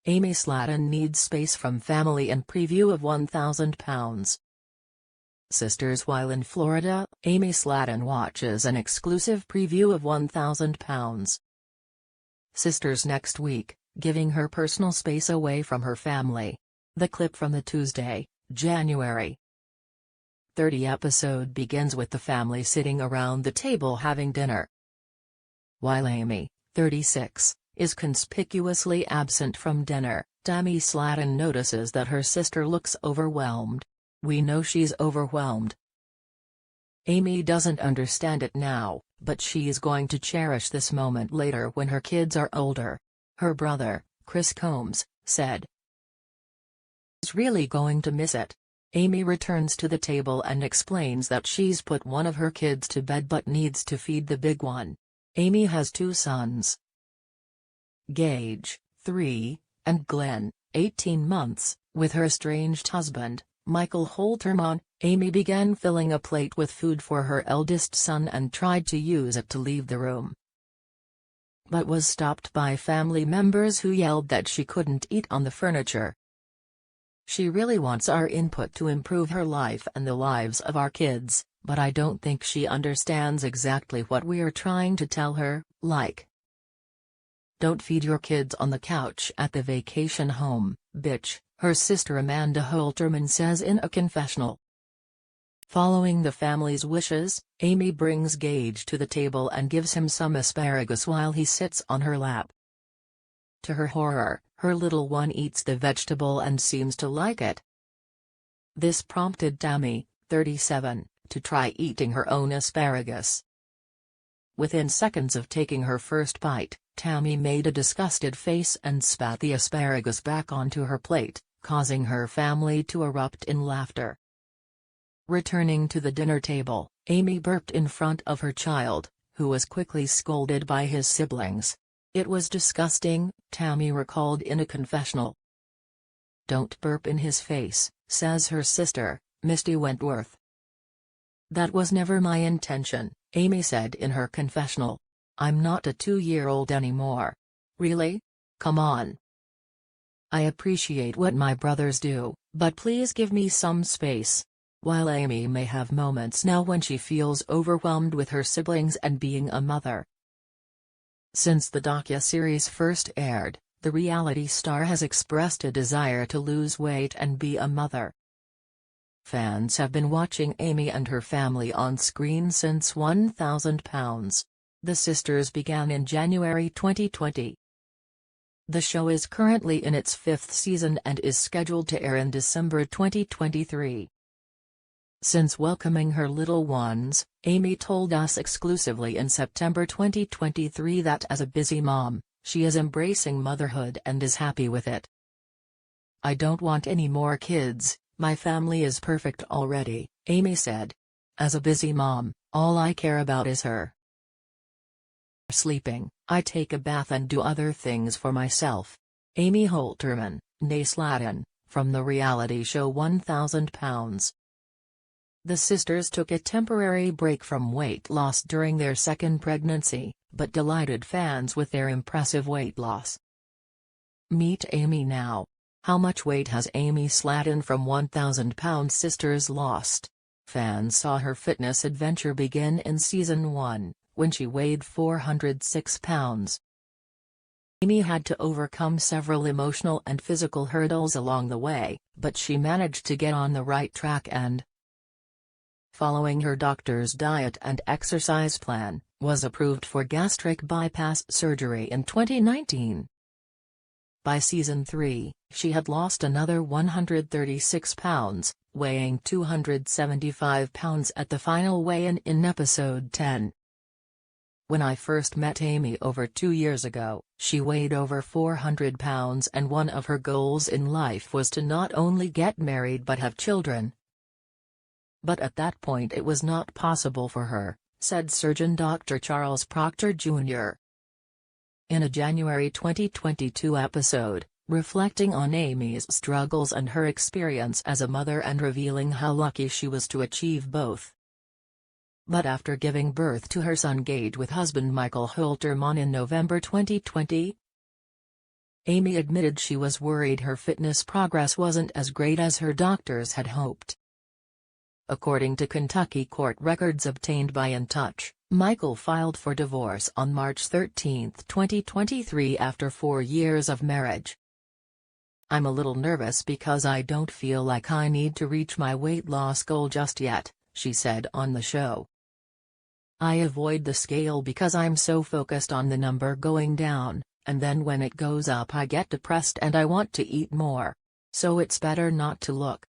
Amy Slaton needs space from family and preview of 1,000 pounds. Sisters. While in Florida, Amy Slaton watches an exclusive preview of 1,000 pounds. Sisters next week, giving her personal space away from her family. The clip from the Tuesday, January 30 episode begins with the family sitting around the table having dinner. While Amy, 36, is conspicuously absent from dinner, Tammy Slaton notices that her sister looks overwhelmed. "We know she's overwhelmed. Amy doesn't understand it now, but she's going to cherish this moment later when her kids are older," her brother, Chris Combs, said. "She's really going to miss it." Amy returns to the table and explains that she's put one of her kids to bed but needs to feed the big one. Amy has two sons, Gage, 3, and Glenn, 18 months, with her estranged husband, Michael Holterman. Amy began filling a plate with food for her eldest son and tried to use it to leave the room, but was stopped by family members who yelled that she couldn't eat on the furniture. "She really wants our input to improve her life and the lives of our kids, but I don't think she understands exactly what we're trying to tell her, like, don't feed your kids on the couch at the vacation home, bitch," her sister Amanda Holterman says in a confessional. Following the family's wishes, Amy brings Gage to the table and gives him some asparagus while he sits on her lap. To her horror, her little one eats the vegetable and seems to like it. This prompted Tammy, 37, to try eating her own asparagus. Within seconds of taking her first bite, Tammy made a disgusted face and spat the asparagus back onto her plate, causing her family to erupt in laughter. Returning to the dinner table, Amy burped in front of her child, who was quickly scolded by his siblings. "It was disgusting," Tammy recalled in a confessional. "Don't burp in his face," says her sister, Misty Wentworth. "That was never my intention," Amy said in her confessional. "I'm not a 2-year-old anymore." "Really? Come on. I appreciate what my brothers do, but please give me some space." While Amy may have moments now when she feels overwhelmed with her siblings and being a mother. Since the docuseries first aired, the reality star has expressed a desire to lose weight and be a mother. Fans have been watching Amy and her family on screen since 1,000 pounds. The sisters began in January 2020. The show is currently in its 5th season and is scheduled to air in December 2023. Since welcoming her little ones, Amy told us exclusively in September 2023 that as a busy mom, she is embracing motherhood and is happy with it. "I don't want any more kids, my family is perfect already," Amy said. "As a busy mom, all I care about is her sleeping. I take a bath and do other things for myself." Amy Holterman, née Slaton, from the reality show 1,000 pounds. The sisters took a temporary break from weight loss during their second pregnancy, but delighted fans with their impressive weight loss. Meet Amy now. How much weight has Amy Slaton from 1,000 pound sisters lost? Fans saw her fitness adventure begin in Season 1, when she weighed 406 pounds. Amy had to overcome several emotional and physical hurdles along the way, but she managed to get on the right track and, following her doctor's diet and exercise plan, was approved for gastric bypass surgery in 2019. By Season 3, she had lost another 136 pounds, weighing 275 pounds at the final weigh-in in Episode 10. "When I first met Amy over 2 years ago, she weighed over 400 pounds and one of her goals in life was to not only get married but have children. But at that point it was not possible for her," said surgeon Dr. Charles Proctor Jr. In a January 2022 episode, reflecting on Amy's struggles and her experience as a mother and revealing how lucky she was to achieve both. But after giving birth to her son Gage with husband Michael Holterman in November 2020, Amy admitted she was worried her fitness progress wasn't as great as her doctors had hoped. According to Kentucky court records obtained by In Touch, Michael filed for divorce on March 13, 2023 after 4 years of marriage. "I'm a little nervous because I don't feel like I need to reach my weight loss goal just yet," she said on the show. "I avoid the scale because I'm so focused on the number going down, and then when it goes up I get depressed and I want to eat more. So it's better not to look."